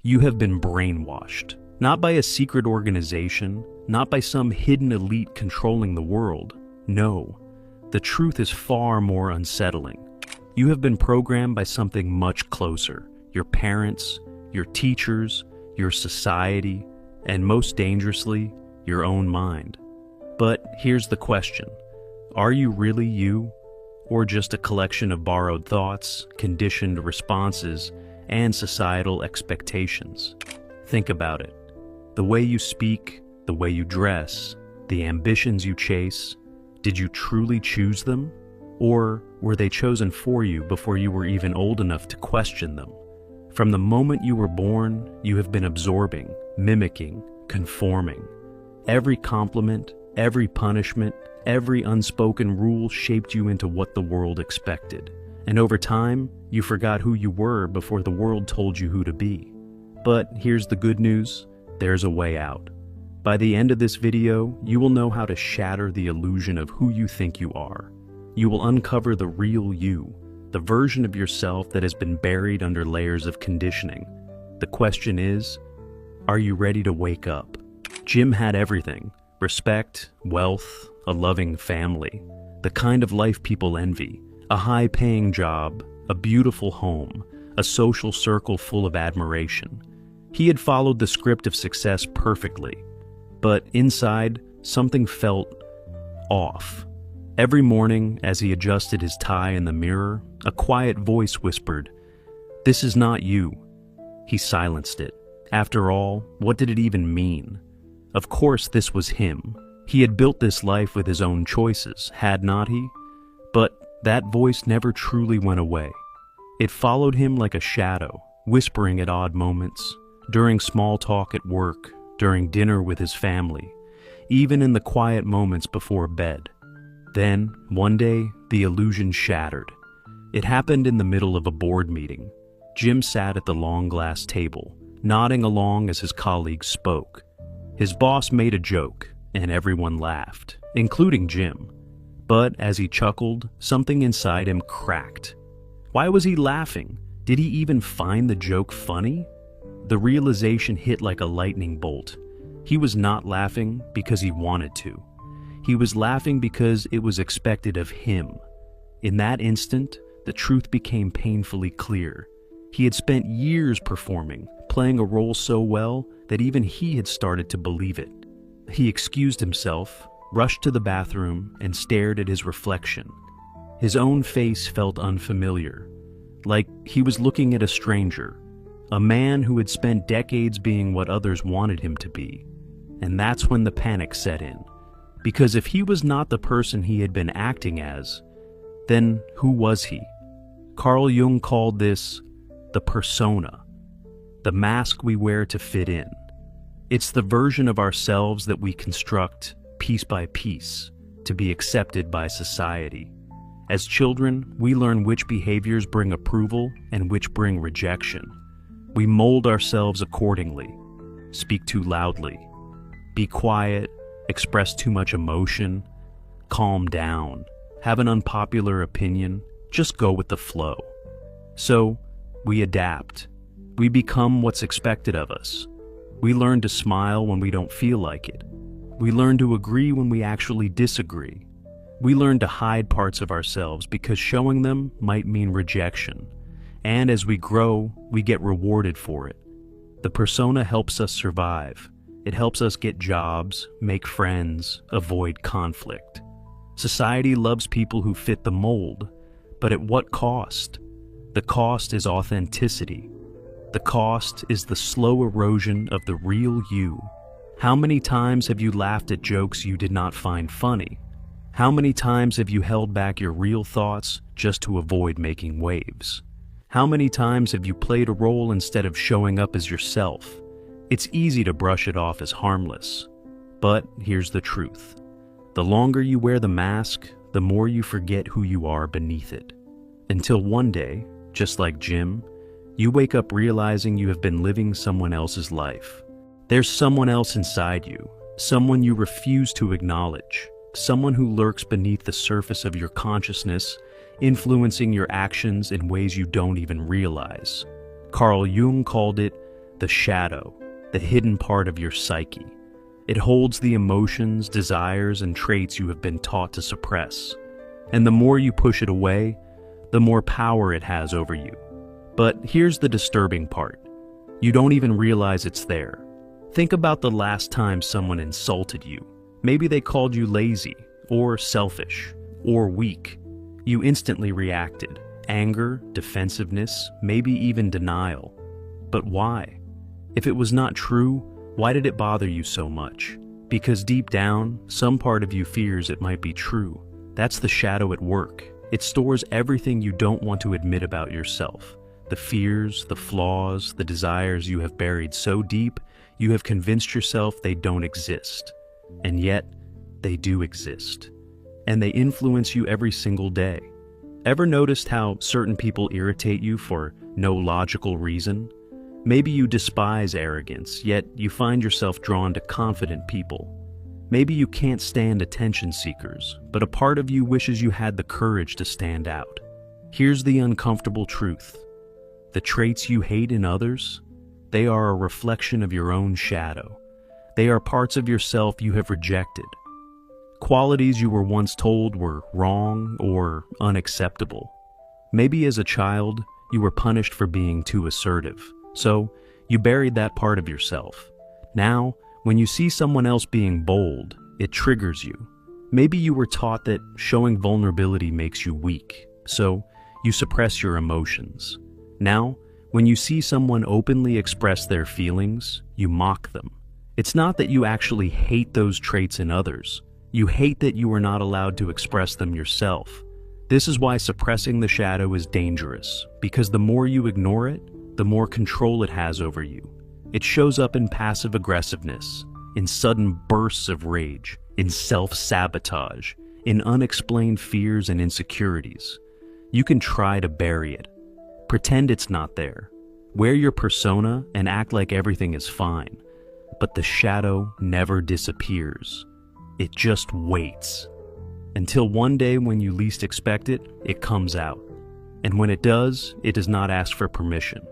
You have been brainwashed, not by a secret organization, not by some hidden elite controlling the world. No, the truth is far more unsettling. You have been programmed by something much closer: your parents, your teachers, your society, and most dangerously, your own mind. But here's the question: are you really you, or just a collection of borrowed thoughts, conditioned responses, and societal expectations? Think about it. The way you speak, the way you dress, the ambitions you chase, did you truly choose them? Or were they chosen for you before you were even old enough to question them? From the moment you were born, you have been absorbing, mimicking, conforming. Every compliment, every punishment, every unspoken rule shaped you into what the world expected. And over time, you forgot who you were before the world told you who to be. But here's the good news: there's a way out. By the end of this video, you will know how to shatter the illusion of who you think you are. You will uncover the real you, the version of yourself that has been buried under layers of conditioning. The question is, are you ready to wake up? Jim had everything: respect, wealth, a loving family, the kind of life people envy, a high-paying job, a beautiful home, a social circle full of admiration. He had followed the script of success perfectly, but inside, something felt off. Every morning, as he adjusted his tie in the mirror, a quiet voice whispered, "This is not you." He silenced it. After all, what did it even mean? Of course, this was him. He had built this life with his own choices, had not he? But that voice never truly went away. It followed him like a shadow, whispering at odd moments, during small talk at work, during dinner with his family, even in the quiet moments before bed. Then, one day, the illusion shattered. It happened in the middle of a board meeting. Jim sat at the long glass table, nodding along as his colleagues spoke. His boss made a joke, and everyone laughed, including Jim. But as he chuckled, something inside him cracked. Why was he laughing? Did he even find the joke funny? The realization hit like a lightning bolt. He was not laughing because he wanted to. He was laughing because it was expected of him. In that instant, the truth became painfully clear. He had spent years performing, playing a role so well that even he had started to believe it. He excused himself, rushed to the bathroom, and stared at his reflection. His own face felt unfamiliar, like he was looking at a stranger, a man who had spent decades being what others wanted him to be. And that's when the panic set in. Because if he was not the person he had been acting as, then who was he? Carl Jung called this the persona, the mask we wear to fit in. It's the version of ourselves that we construct piece by piece to be accepted by society. As children, we learn which behaviors bring approval and which bring rejection. We mold ourselves accordingly. Speak too loudly. Be quiet. Express too much emotion. Calm down. Have an unpopular opinion. Just go with the flow. So, we adapt. We become what's expected of us. We learn to smile when we don't feel like it. We learn to agree when we actually disagree. We learn to hide parts of ourselves because showing them might mean rejection. And as we grow, we get rewarded for it. The persona helps us survive. It helps us get jobs, make friends, avoid conflict. Society loves people who fit the mold, but at what cost? The cost is authenticity. The cost is the slow erosion of the real you. How many times have you laughed at jokes you did not find funny? How many times have you held back your real thoughts just to avoid making waves? How many times have you played a role instead of showing up as yourself? It's easy to brush it off as harmless. But here's the truth. The longer you wear the mask, the more you forget who you are beneath it. Until one day, just like Jim, you wake up realizing you have been living someone else's life. There's someone else inside you, someone you refuse to acknowledge, someone who lurks beneath the surface of your consciousness, influencing your actions in ways you don't even realize. Carl Jung called it The shadow, the hidden part of your psyche. It holds the emotions, desires, and traits you have been taught to suppress. And the more you push it away, the more power it has over you. But here's the disturbing part. You don't even realize it's there. Think about the last time someone insulted you. Maybe they called you lazy, or selfish, or weak. You instantly reacted. Anger, defensiveness, maybe even denial. But why? If it was not true, why did it bother you so much? Because deep down, some part of you fears it might be true. That's the shadow at work. It stores everything you don't want to admit about yourself. The fears, the flaws, the desires you have buried so deep, you have convinced yourself they don't exist. And yet, they do exist. And they influence you every single day. Ever noticed how certain people irritate you for no logical reason? Maybe you despise arrogance, yet you find yourself drawn to confident people. Maybe you can't stand attention seekers, but a part of you wishes you had the courage to stand out. Here's the uncomfortable truth. The traits you hate in others, they are a reflection of your own shadow. They are parts of yourself you have rejected. Qualities you were once told were wrong or unacceptable. Maybe as a child, you were punished for being too assertive, so you buried that part of yourself. Now, when you see someone else being bold, it triggers you. Maybe you were taught that showing vulnerability makes you weak, so you suppress your emotions. Now, when you see someone openly express their feelings, you mock them. It's not that you actually hate those traits in others. You hate that you are not allowed to express them yourself. This is why suppressing the shadow is dangerous, because the more you ignore it, the more control it has over you. It shows up in passive aggressiveness, in sudden bursts of rage, in self-sabotage, in unexplained fears and insecurities. You can try to bury it. Pretend it's not there. Wear your persona and act like everything is fine. But the shadow never disappears. It just waits. Until one day when you least expect it, it comes out. And when it does not ask for permission.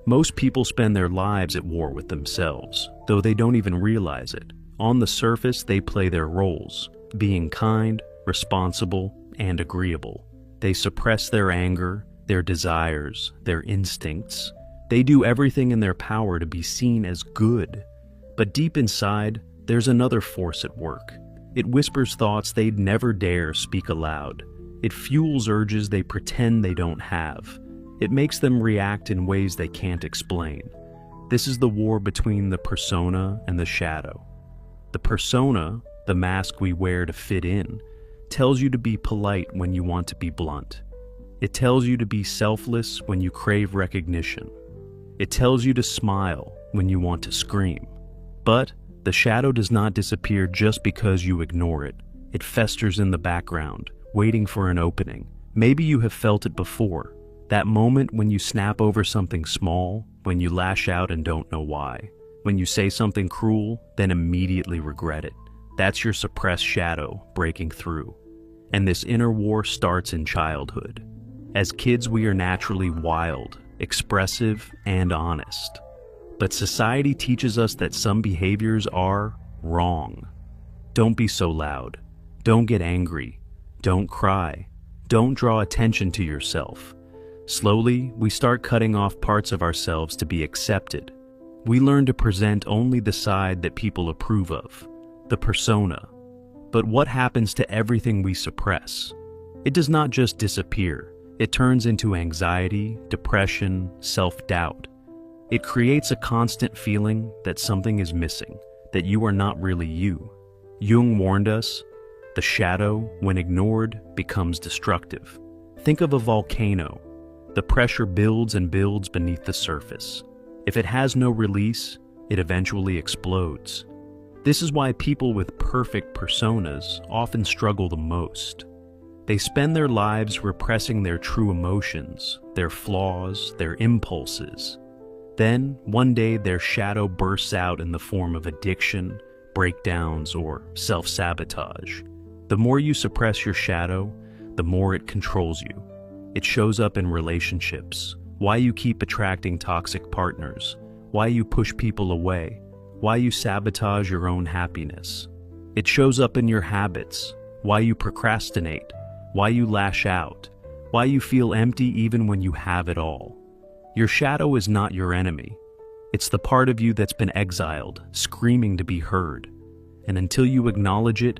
Most people spend their lives at war with themselves, though they don't even realize it. On the surface, they play their roles, being kind, responsible, and agreeable. They suppress their anger, their desires, their instincts. They do everything in their power to be seen as good. But deep inside, there's another force at work. It whispers thoughts they'd never dare speak aloud. It fuels urges they pretend they don't have. It makes them react in ways they can't explain. This is the war between the persona and the shadow. The persona, the mask we wear to fit in, tells you to be polite when you want to be blunt. It tells you to be selfless when you crave recognition. It tells you to smile when you want to scream. But the shadow does not disappear just because you ignore it. It festers in the background, waiting for an opening. Maybe you have felt it before. That moment when you snap over something small, when you lash out and don't know why. When you say something cruel, then immediately regret it. That's your suppressed shadow breaking through. And this inner war starts in childhood. As kids, we are naturally wild, expressive, and honest. But society teaches us that some behaviors are wrong. Don't be so loud. Don't get angry. Don't cry. Don't draw attention to yourself. Slowly, we start cutting off parts of ourselves to be accepted. We learn to present only the side that people approve of, the persona. But what happens to everything we suppress? It does not just disappear. It turns into anxiety, depression, self-doubt. It creates a constant feeling that something is missing, that you are not really you. Jung warned us, the shadow, when ignored, becomes destructive. Think of a volcano. The pressure builds and builds beneath the surface. If it has no release, it eventually explodes. This is why people with perfect personas often struggle the most. They spend their lives repressing their true emotions, their flaws, their impulses. Then, one day, their shadow bursts out in the form of addiction, breakdowns, or self-sabotage. The more you suppress your shadow, the more it controls you. It shows up in relationships, why you keep attracting toxic partners, why you push people away, why you sabotage your own happiness. It shows up in your habits, why you procrastinate, why you lash out, why you feel empty even when you have it all. Your shadow is not your enemy. It's the part of you that's been exiled, screaming to be heard. And until you acknowledge it,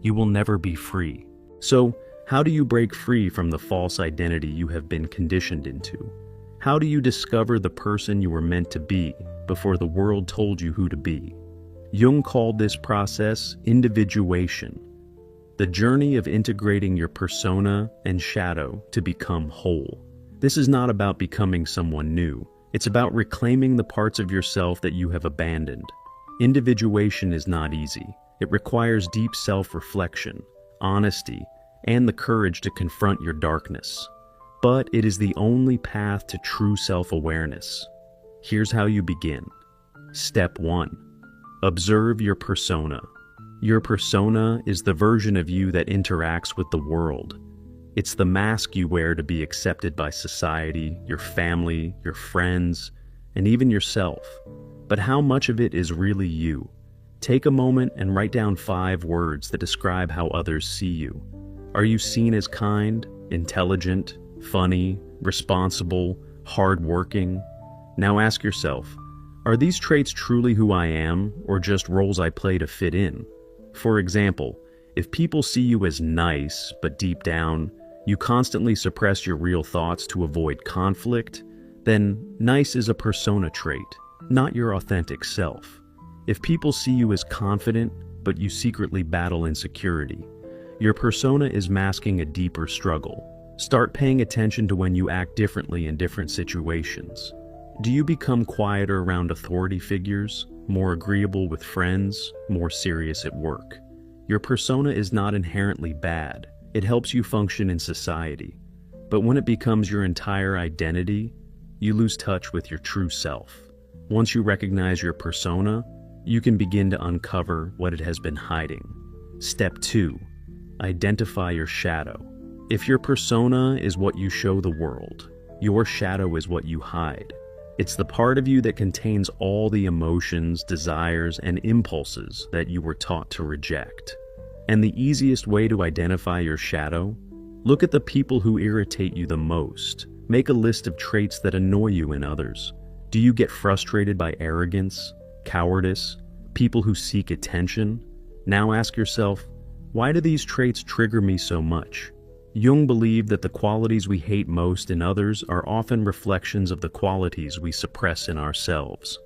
you will never be free. So, how do you break free from the false identity you have been conditioned into? How do you discover the person you were meant to be before the world told you who to be? Jung called this process individuation, the journey of integrating your persona and shadow to become whole. This is not about becoming someone new. It's about reclaiming the parts of yourself that you have abandoned. Individuation is not easy. It requires deep self-reflection, honesty, and the courage to confront your darkness. But it is the only path to true self-awareness. Here's how you begin. Step 1. Observe your persona. Your persona is the version of you that interacts with the world. It's the mask you wear to be accepted by society, your family, your friends, and even yourself. But how much of it is really you? Take a moment and write down 5 words that describe how others see you. Are you seen as kind, intelligent, funny, responsible, hardworking? Now ask yourself, are these traits truly who I am, or just roles I play to fit in? For example, if people see you as nice, but deep down, you constantly suppress your real thoughts to avoid conflict, then nice is a persona trait, not your authentic self. If people see you as confident, but you secretly battle insecurity, your persona is masking a deeper struggle. Start paying attention to when you act differently in different situations. Do you become quieter around authority figures, more agreeable with friends, more serious at work? Your persona is not inherently bad. It helps you function in society. But when it becomes your entire identity, you lose touch with your true self. Once you recognize your persona, you can begin to uncover what it has been hiding. Step 2. Identify your shadow. If your persona is what you show the world, your shadow is what you hide. It's the part of you that contains all the emotions, desires, and impulses that you were taught to reject. And the easiest way to identify your shadow? Look at the people who irritate you the most. Make a list of traits that annoy you in others. Do you get frustrated by arrogance, cowardice, people who seek attention? Now ask yourself, why do these traits trigger me so much? Jung believed that the qualities we hate most in others are often reflections of the qualities we suppress in ourselves.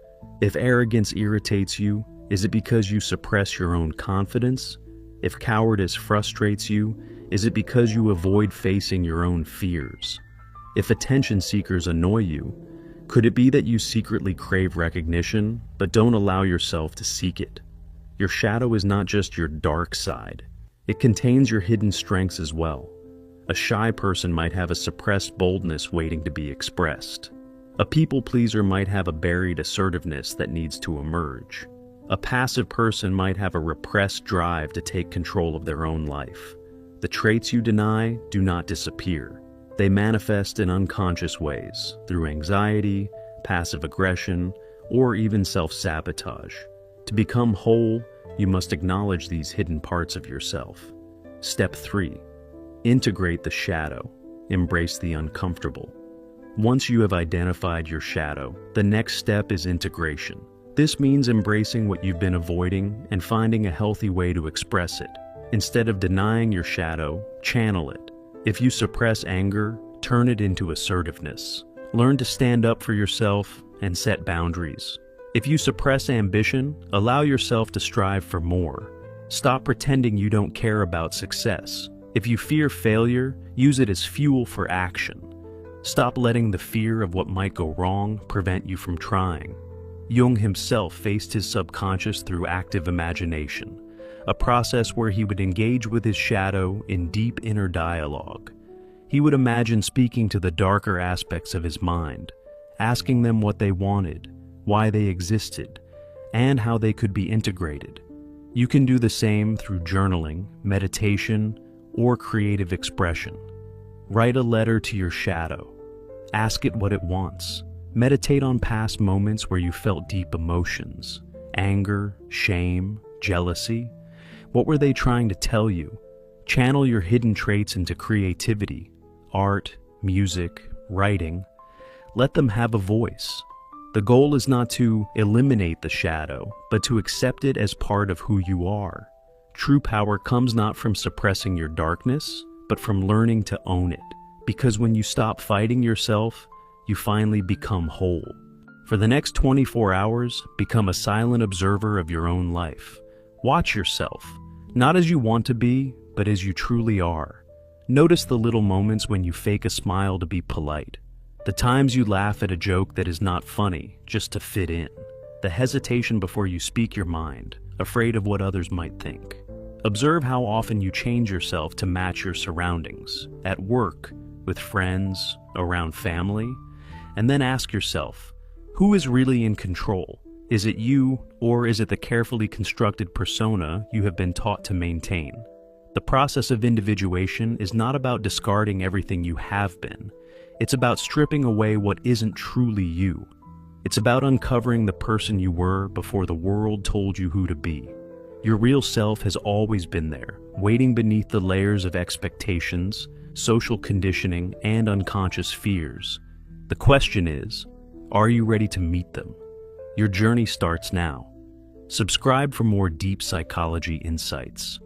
If arrogance irritates you, is it because you suppress your own confidence? If cowardice frustrates you, is it because you avoid facing your own fears? If attention seekers annoy you, could it be that you secretly crave recognition, but don't allow yourself to seek it? Your shadow is not just your dark side. It contains your hidden strengths as well. A shy person might have a suppressed boldness waiting to be expressed. A people pleaser might have a buried assertiveness that needs to emerge. A passive person might have a repressed drive to take control of their own life. The traits you deny do not disappear. They manifest in unconscious ways, through anxiety, passive aggression, or even self-sabotage. To become whole, you must acknowledge these hidden parts of yourself. Step 3. Integrate the shadow. Embrace the uncomfortable. Once you have identified your shadow, the next step is integration. This means embracing what you've been avoiding and finding a healthy way to express it. Instead of denying your shadow, channel it. If you suppress anger, turn it into assertiveness. Learn to stand up for yourself and set boundaries. If you suppress ambition, allow yourself to strive for more. Stop pretending you don't care about success. If you fear failure, use it as fuel for action. Stop letting the fear of what might go wrong prevent you from trying. Jung himself faced his subconscious through active imagination, a process where he would engage with his shadow in deep inner dialogue. He would imagine speaking to the darker aspects of his mind, asking them what they wanted, why they existed, and how they could be integrated. You can do the same through journaling, meditation, or creative expression. Write a letter to your shadow. Ask it what it wants. Meditate on past moments where you felt deep emotions, anger, shame, jealousy. What were they trying to tell you? Channel your hidden traits into creativity, art, music, writing. Let them have a voice. The goal is not to eliminate the shadow, but to accept it as part of who you are. True power comes not from suppressing your darkness, but from learning to own it. Because when you stop fighting yourself, you finally become whole. For the next 24 hours, become a silent observer of your own life. Watch yourself, not as you want to be, but as you truly are. Notice the little moments when you fake a smile to be polite. The times you laugh at a joke that is not funny, just to fit in. The hesitation before you speak your mind, afraid of what others might think. Observe how often you change yourself to match your surroundings, at work, with friends, around family, and then ask yourself, who is really in control? Is it you, or is it the carefully constructed persona you have been taught to maintain? The process of individuation is not about discarding everything you have been. It's about stripping away what isn't truly you. It's about uncovering the person you were before the world told you who to be. Your real self has always been there, waiting beneath the layers of expectations, social conditioning, and unconscious fears. The question is, are you ready to meet them? Your journey starts now. Subscribe for more deep psychology insights.